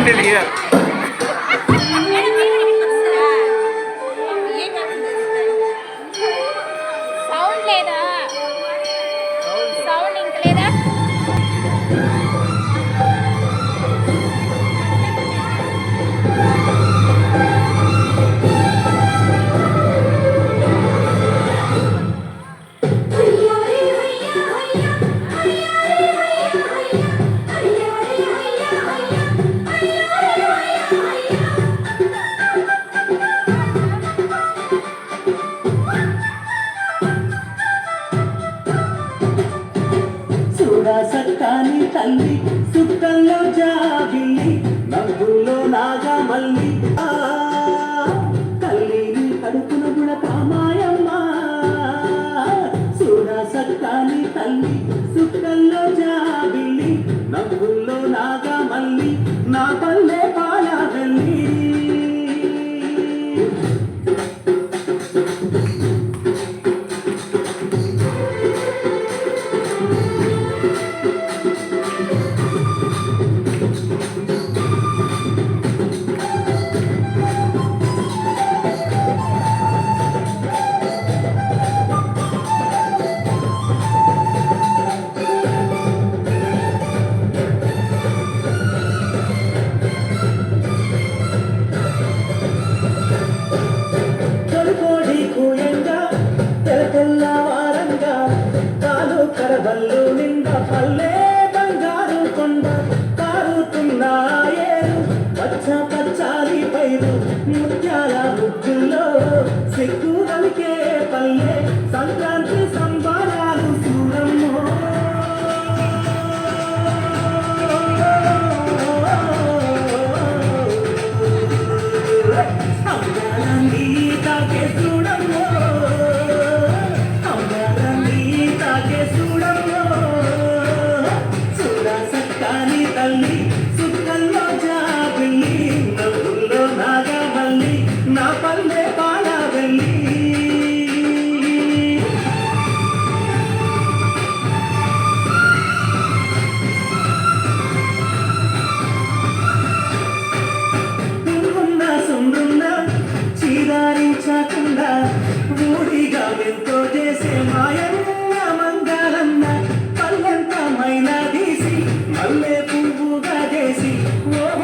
It here. Sound లేదా sound ఇంక లేదా సక్కాని తల్లి సుట్టల్లో జాబిల్లి నవ్వుల్లో నాగమల్లి తల్లిని కడుపున గుణ కామాయమ్మ చూడ సక్కాని తల్లి సుట్టల్లో జాబిల్లి నవ్వుల్లో నాగమల్లి నా పల్లె పాల వెళ్ళి కరబల్లు నిండా పల్లె బంగారు కొండ కారుతున్నాయేరు పచ్చ పచ్చాలి పైరు ముత్యాల ముగ్గుల్లో సిగ్గు కలికే పల్లె సంక్రాంతి సంబరాలు చూడమ్మో అంగాలన్నీ తాకే చూడమ్మో తల్లి సుక్కల్లో జాబిల్లి నవ్వుల్లో నాగమల్లి నా పల్లె పాల వెళ్ళి పువ్వున్న సుందున్న చీదారించకుండా ఊడిగా ఎంతో చేసే మాయన్న మంగళన్న పల్లెంత మైనా తీసి మల్లె పువ్వుగా చేసి ఓ